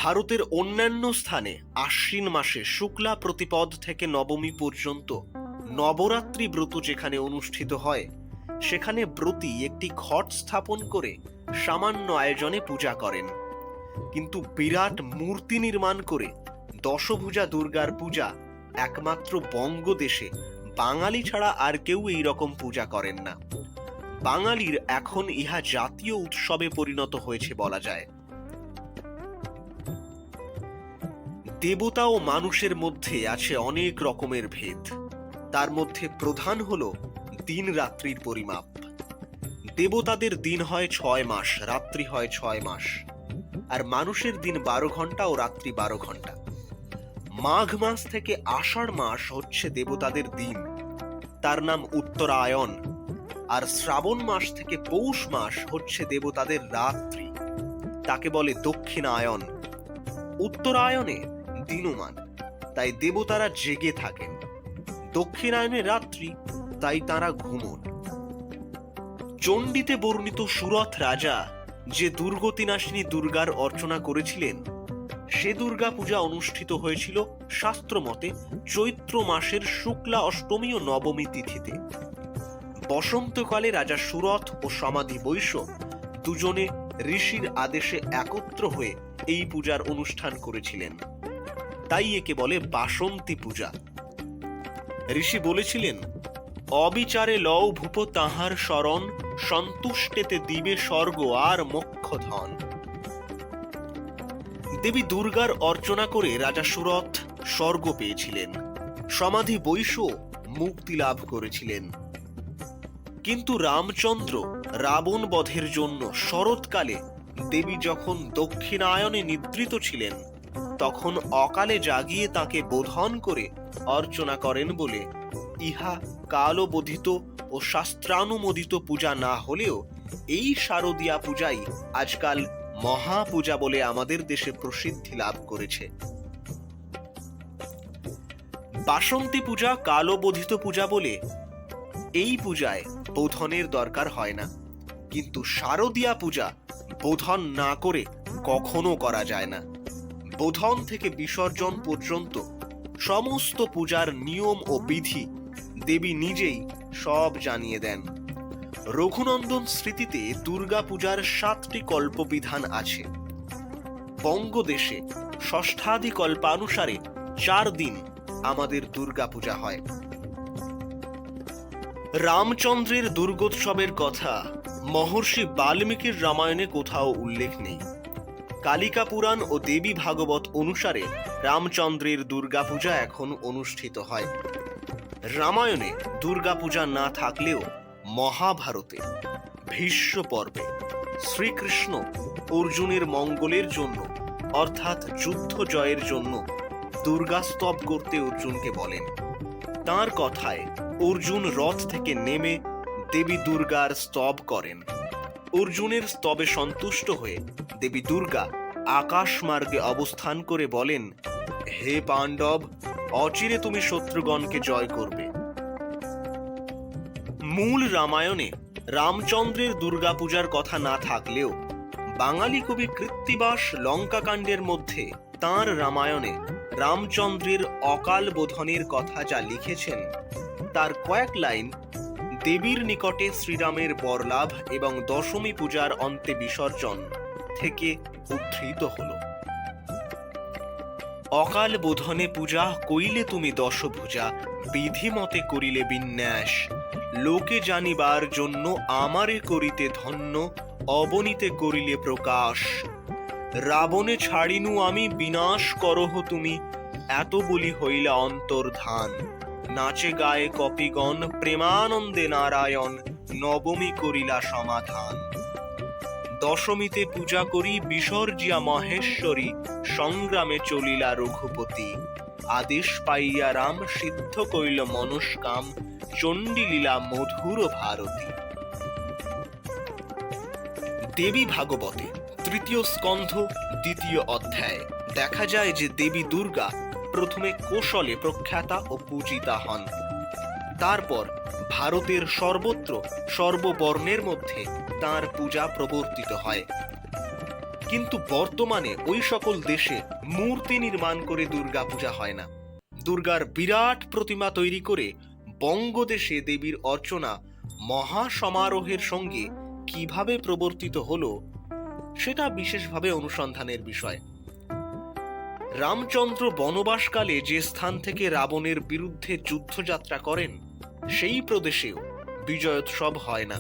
ভারতের অন্যান্য স্থানে আশ্বিন মাসে শুক্লা প্রতিপদ থেকে নবমী পর্যন্ত নবরাত্রি ব্রত যেখানে অনুষ্ঠিত হয়, সেখানে ব্রতী একটি ঘট স্থাপন করে সামান্য আয়োজনে পূজা করেন। কিন্তু বিরাট মূর্তি নির্মাণ করে দশভুজা দুর্গার পূজা একমাত্র বঙ্গদেশে বাঙালি ছাড়া আর কেউ এই রকম পূজা করেন না। বাঙালির এখন ইহা জাতীয় উৎসবে পরিণত হয়েছে বলা যায়। দেবতা ও মানুষের মধ্যে আছে অনেক রকমের ভেদ। তার মধ্যে প্রধান হল দিন রাত্রির পরিমাপ। দেবতাদের দিন হয় 6 মাস, রাত্রি হয় 6 মাস, আর মানুষের দিন 12 ঘন্টা ও রাত্রি 12 ঘন্টা। মাঘ মাস থেকে আষাঢ় মাস হচ্ছে দেবতাদের দিন, তার নাম উত্তরায়ণ। আর শ্রাবণ মাস থেকে পৌষ মাস হচ্ছে দেবতাদের রাত্রি, তাকে বলে দক্ষিণায়ন। উত্তরায়ণে দিনমান, তাই দেবতারা জেগে থাকেন। দক্ষিণায়নে রাত্রি, তাই তারা ঘুমন। চণ্ডীতে বর্ণিত সুরথ রাজা যে দুর্গতিনাশিনী দুর্গার অর্চনা করেছিলেন, সে দুর্গা পূজা অনুষ্ঠিত হয়েছিল শাস্ত্রমতে চৈত্র মাসের শুক্লা অষ্টমী ও নবমী তিথিতে। বসন্তকালে রাজা সুরথ ও সমাধি বৈশ্য দুজনে ঋষির আদেশে একত্র হয়ে এই পূজার অনুষ্ঠান করেছিলেন, তাই একে বলে বাসন্তী পূজা। ঋষি বলেছিলেন, অবিচারে লও ভূপ তাহার শরণ, সন্তুষ্টেতে দিবে স্বর্গ আর মোক্ষ ধন। দেবী দুর্গার অর্চনা করে রাজা সুরথ স্বর্গ পেয়েছিলেন, সমাধি বৈশ্য মুক্তি লাভ করেছিলেন। কিন্তু রামচন্দ্র রাবণ বধের জন্য শরৎকালে দেবী যখন দক্ষিণায়নে নিদ্রিত ছিলেন, তখন অকালে জাগিয়ে তাকে বোধন করে অর্চনা করেন বলে ইহা কালবোধিত ও শাস্ত্রানুমোদিত পূজা না হলেও এই শারদীয়া পূজাই আজকাল মহাপূজা বলে আমাদের দেশে প্রসিদ্ধি লাভ করেছে। বাসন্তী পূজা কালবোধিত পূজা বলে এই পূজায় বোধনের দরকার হয় না, কিন্তু শারদীয়া পূজা বোধন না করে কখনো করা যায় না। বোধন থেকে বিসর্জন পর্যন্ত সমস্ত পূজার নিয়ম ও বিধি দেবী নিজেই সব জানিয়ে দেন। রঘুনন্দন স্মৃতিতে দুর্গা পূজার 7টি কল্পবিধান আছে। বঙ্গদেশে ষষ্ঠাদি কল্পানুসারে 4 দিন আমাদের দুর্গা পূজা হয়। রামচন্দ্রের দুর্গোৎসবের কথা মহর্ষি বাল্মীকির রামায়ণে কোথাও উল্লেখ নেই। কালিকা পুরাণ ও দেবী ভাগবত অনুসারে রামচন্দ্রের দুর্গাপূজা এখন অনুষ্ঠিত হয়। রামায়ণে দুর্গাপূজা না থাকলেও মহাভারতে ভীষ্ম পর্বে শ্রীকৃষ্ণ অর্জুনের মঙ্গলের জন্য, অর্থাৎ যুদ্ধ জয়ের জন্য দুর্গাস্তব করতে অর্জুনকে বলেন। তার কথায় অর্জুন রথ থেকে নেমে দেবী দুর্গার স্তব করেন। অর্জুনের স্তবে সন্তুষ্ট হয়ে দেবী দুর্গা আকাশ মার্গে অবস্থান করে বলেন, হে পাণ্ডব, অচিরে তুমি শত্রুগণকে জয় করবে। মূল রামায়ণে রামচন্দ্রের দুর্গাপূজার কথা না থাকলেও বাঙালি কবি কৃত্তিবাস লঙ্কাকাণ্ডের মধ্যে তাঁর রামায়ণে রামচন্দ্রের অকাল বোধনের কথা যা লিখেছেন, তার কয়েক লাইন দেবীর নিকটে শ্রীরামের বরলাভ এবং দশমী পূজার অন্তে বিসর্জন থেকে উদ্ধৃত হল। অকাল বোধনে পূজা কইলে তুমি দশভুজা, বিধিমতে করিলে বিন্যাস, লোকে জানিবার জন্য আমারে করিতে ধন্য, অবনীতে করিলে প্রকাশ। রাবণে ছাড়িনু আমি, বিনাশ করহ তুমি, এত বলি হইলা অন্তর্ধান। নাচে গায়ে কপিগণ, প্রেমানন্দে নারায়ণ, নবমী করিলা সমাধান। দশমীতে পূজা করি বিসর্জিয়া মহেশ্বরী, সংগ্রামে চলিলা রঘুপতি। আদেশ পাইয়া রাম সিদ্ধ কইল মনস্কাম, চণ্ডী লীলা মধুর ভারতী। দেবী ভাগবতে 3য় স্কন্ধ 2য় অধ্যায় দেখা যায় যে দেবী দুর্গা প্রথমে কোশলে প্রখ্যাতা ও পূজিতা হন। তারপর ভারতের সর্বত্র সর্ববর্ণের মধ্যে তাঁর পূজা প্রবর্তিত হয়। কিন্তু বর্তমানে ওই সকল দেশে মূর্তি নির্মাণ করে দুর্গাপূজা হয় না। দুর্গার বিরাট প্রতিমা তৈরি করে বঙ্গদেশে দেবীর অর্চনা মহা সমারোহের সঙ্গে কিভাবে প্রবর্তিত হলো সেটা বিশেষভাবে অনুসন্ধানের বিষয়। রামচন্দ্র বনবাসকালে যে স্থান থেকে রাবণের বিরুদ্ধে যুদ্ধযাত্রা করেন সেই প্রদেশেও বিজয়োৎসব হয় না।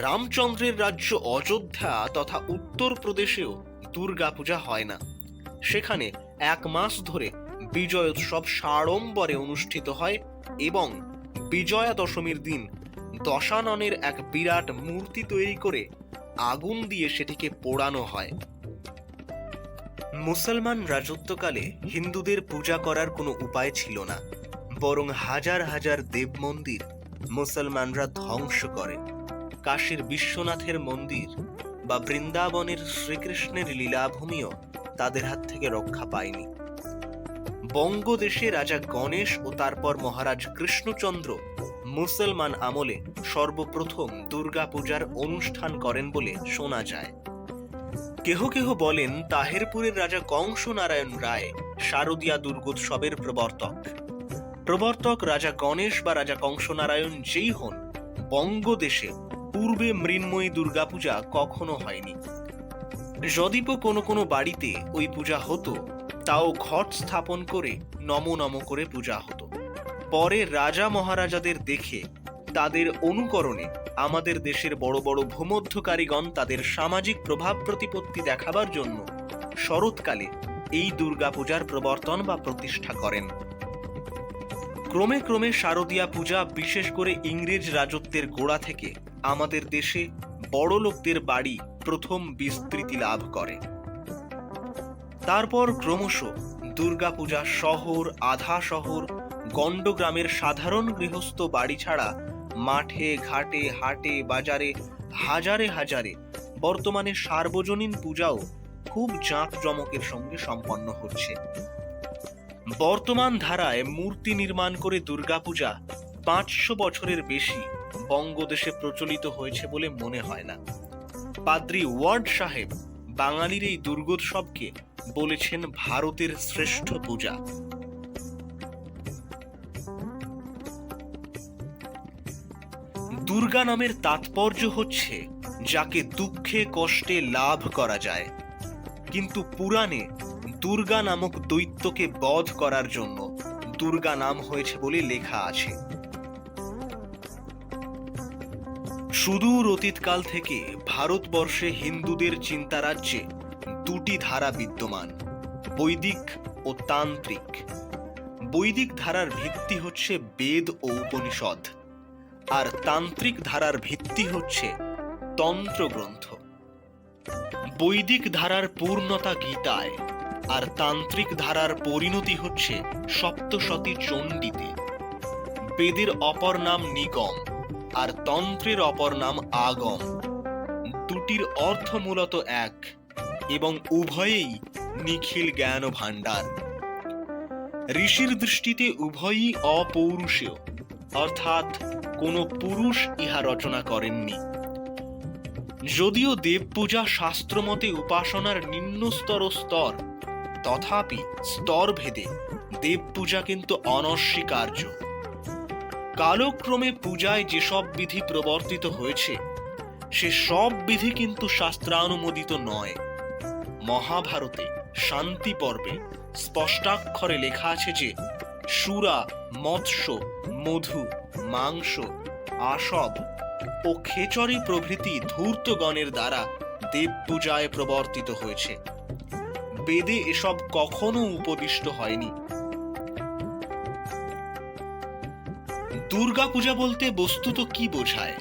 রামচন্দ্রের রাজ্য অযোধ্যা তথা উত্তর প্রদেশেও দুর্গাপূজা হয় না। সেখানে 1 মাস ধরে বিজয়োৎসব সাড়ম্বরে অনুষ্ঠিত হয় এবং বিজয়া দশমীর দিন দশাননের এক বিরাট মূর্তি তৈরি করে আগুন দিয়ে সেটিকে পোড়ানো হয়। মুসলমান রাজত্বকালে হিন্দুদের পূজা করার কোনো উপায় ছিল না, বরং হাজার হাজার দেব মন্দির মুসলমানরা ধ্বংস করে। কাশীর বিশ্বনাথের মন্দির বা বৃন্দাবনের শ্রীকৃষ্ণের লীলাভূমিও তাদের হাত থেকে রক্ষা পায়নি। বঙ্গদেশে রাজা গণেশ ও তারপর মহারাজ কৃষ্ণচন্দ্র মুসলমান আমলে সর্বপ্রথম দুর্গাপূজার অনুষ্ঠান করেন বলে শোনা যায়। কেহ কেহ বলেন তাহেরপুরের রাজা কংস নারায়ণ রায় শারদীয়া দুর্গোৎসবের প্রবর্তক রাজা গণেশ বা রাজা কংস নারায়ণ যেই হন, বঙ্গদেশে পূর্বে মৃন্ময়ী দুর্গাপূজা কখনো হয়নি। যদিপ কোনো কোনো বাড়িতে ওই পূজা হতো, তাও ঘট স্থাপন করে নম নম করে পূজা হতো। পরে রাজা মহারাজাদের দেখে তাদের অনুকরণে আমাদের দেশের বড় বড় ভূমধ্যকারীগণ তাদের সামাজিক প্রভাব প্রতিপত্তি দেখাবার জন্য শরৎকালে এই দুর্গাপূজার প্রবর্তন বা প্রতিষ্ঠা করেন। ক্রমে ক্রমে শারদীয়া পূজা বিশেষ করে ইংরেজ রাজত্বের গোড়া থেকে আমাদের দেশে বড় লোকদের বাড়ি প্রথম বিস্তৃতি লাভ করে। তারপর ক্রমশ দুর্গাপূজা শহর, আধা শহর, গণ্ডগ্রামের সাধারণ গৃহস্থ বাড়ি ছাড়া মাঠে ঘাটে হাটে বাজারে হাজারে হাজারে বর্তমানে সার্বজনীন পূজাও খুব জাঁকজমকের সঙ্গে সম্পন্ন হচ্ছে। বর্তমান ধারায় মূর্তি নির্মাণ করে দুর্গাপূজা 500 বছরের বেশি বঙ্গদেশে প্রচলিত হয়েছে বলে মনে হয় না। পাদ্রী ওয়ার্ড সাহেব বাঙালির এই দুর্গোৎসবকে বলেছেন ভারতের শ্রেষ্ঠ পূজা। দুর্গা নামের তাৎপর্য হচ্ছে যাকে দুঃখে কষ্টে লাভ করা যায়, কিন্তু পুরাণে দুর্গা নামক দৈত্যকে বধ করার জন্য দুর্গা নাম হয়েছে বলে লেখা আছে। সুদূর অতীতকাল থেকে ভারতবর্ষে হিন্দুদের চিন্তারাজ্যে 2টি ধারা বিদ্যমান, বৈদিক ও তান্ত্রিক। বৈদিক ধারার ভিত্তি হচ্ছে বেদ ও উপনিষদ, আর তান্ত্রিক ধারার ভিত্তি হচ্ছে তন্ত্র গ্রন্থ। বৈদিক ধারার পূর্ণতা গীতায়, আর তান্ত্রিক ধারার পরিণতি হচ্ছে সপ্তশতী চণ্ডীতে। বেদের অপর নাম নিগম, আর তন্ত্রের অপর নাম আগম। দুটির অর্থ মূলত এক এবং উভয়েই নিখিল জ্ঞান ভাণ্ডার। ঋষির দৃষ্টিতে উভয়ই অপৌরুষেয়, অর্থাৎ কোনো পুরুষ ইহা রচনা করেননি। যদিও দেবপূজা শাস্ত্রমতে উপাসনার নিম্নস্তর স্তর, তথাপি স্তরভেদে দেবপূজা কিন্তু অনস্বীকার্য। কালক্রমে পূজায় যেসব বিধি প্রবর্তিত হয়েছে সে সব বিধি কিন্তু শাস্ত্রানুমোদিত নয়। মহাভারতে শান্তি পর্বে স্পষ্টাক্ষরে লেখা আছে যে সুরা, মৎস্য, মধু, মাংস, আসব ও খেচরি প্রভৃতি ধূর্তগণের দ্বারা দেবপূজায় প্রবর্তিত হয়েছে। বেদে এসব কখনো উপদিষ্ট হয়নি। দুর্গাপূজা বলতে বস্তুত কি বোঝায়?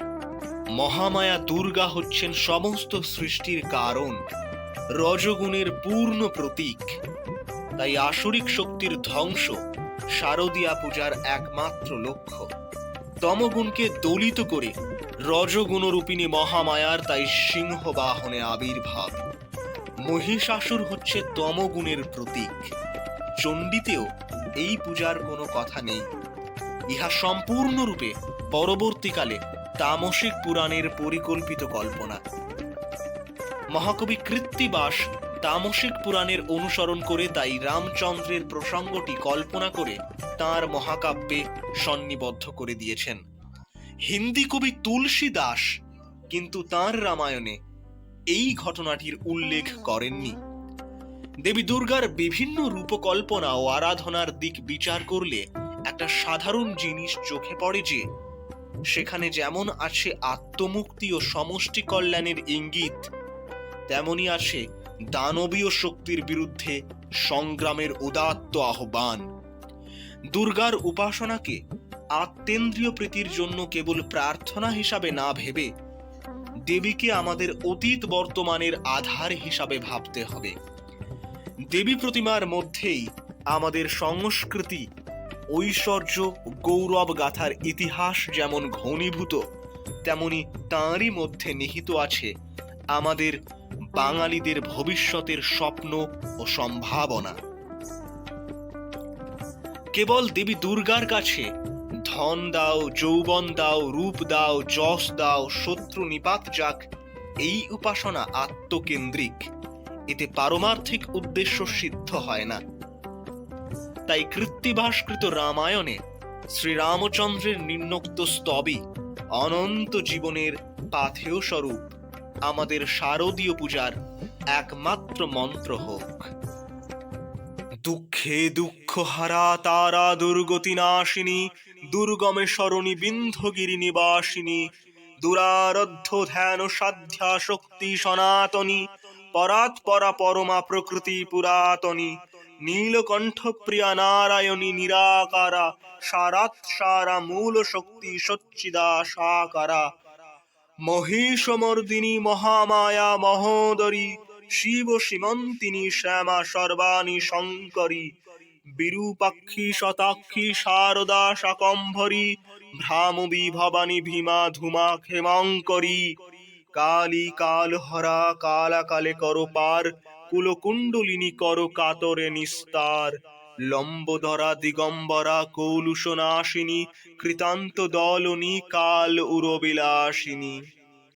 মহামায়া দুর্গা হচ্ছেন সমস্ত সৃষ্টির কারণ, রজগুণের পূর্ণ প্রতীক। তাই আসরিক শক্তির ধ্বংস শারদীয়া পূজার একমাত্র লক্ষ্য। তমগুণকে দলিত করে রজগুণরূপিণী মহামায়ার তাই সিংহ বাহনে আবির্ভাব। মহিষাসুর হচ্ছে তমগুণের প্রতীক। চণ্ডীতেও এই পূজার কোনো কথা নেই। ইহা সম্পূর্ণরূপে পরবর্তীকালে তামসিক পুরাণের পরিকল্পিত কল্পনা। মহাকবি কৃত্তিবাস তামসিক পুরাণের অনুসরণ করে তাই রামচন্দ্রের প্রসঙ্গটি কল্পনা করে তাঁর মহাকাব্যে সন্নিবদ্ধ করে দিয়েছেন। হিন্দি কবি তুলসী দাস কিন্তু তাঁর রামায়ণে এই ঘটনাটির উল্লেখ করেননি। দেবী দুর্গার বিভিন্ন রূপকল্পনা ও আরাধনার দিক বিচার করলে একটা সাধারণ জিনিস চোখে পড়ে যে সেখানে যেমন আছে আত্মমুক্তি ও সমষ্টি কল্যাণের ইঙ্গিত, তেমনি আছে দানবীয় শক্তির বিরুদ্ধে সংগ্রামের উদাত্ত আহ্বান। দুর্গার উপাসনাকে আত্মেন্দ্রিয় প্রীতির জন্য কেবল প্রার্থনা হিসাবে না ভেবে দেবীকে আমাদের অতীত বর্তমানের আধার হিসাবে ভাবতে হবে। দেবী প্রতিমার মধ্যেই আমাদের সংস্কৃতি, ঐশ্বর্য, গৌরব গাথার ইতিহাস যেমন ঘনীভূত, তেমনি তাঁরই মধ্যে নিহিত আছে আমাদের বাঙালিদের ভবিষ্যতের স্বপ্ন ও সম্ভাবনা। কেবল দেবী দুর্গার কাছে ধন দাও, যৌবন দাও, রূপ দাও, যশ দাও, শত্রু নিপাত যাক, এই উপাসনা আত্মকেন্দ্রিক, এতে পারমার্থিক উদ্দেশ্য সিদ্ধ হয় না। তাই কৃত্তিবাসকৃত রামায়ণে শ্রীরামচন্দ্রের নিম্নোক্ত স্তবই অনন্ত জীবনের পাথেয় স্বরূপ আমাদের শারদীয় পূজার একমাত্র মন্ত্র হোক। দুঃখে দুঃখ হারা তারা দুর্গতি নাশিনী, দুর্গমে সরণী বিন্ধ্যগিরি নিবাসিনী, দুরারধ্য ধ্যান সাধ্যা শক্তি সনাতনী, পরাৎপরা পরমা প্রকৃতি পুরাতনী, নীলকণ্ঠ প্রিয়া নারায়ণী নিরাকারা, সারাৎ সারা মূল শক্তি সচ্চিদা সাকারা, মহিষমর্দিনী মহামায়া মহোদরী, শিব সীমন্তিনী শ্যামা সর্বাণী শঙ্করী, বিরূপাক্ষী শতাক্ষী শারদা শাকম্ভরী, ভ্রামবী ভবানী ভীমা ধুমা ক্ষেমঙ্করী, কালী কালহরা কালা কালে করো পার, কুলকুণ্ডলিনী করো কাতরে নিস্তার, লম্বোদরা দিগম্বরা কৌলুষনাশিনী, কৃতান্ত দলনী কাল উরবিলাসিনী।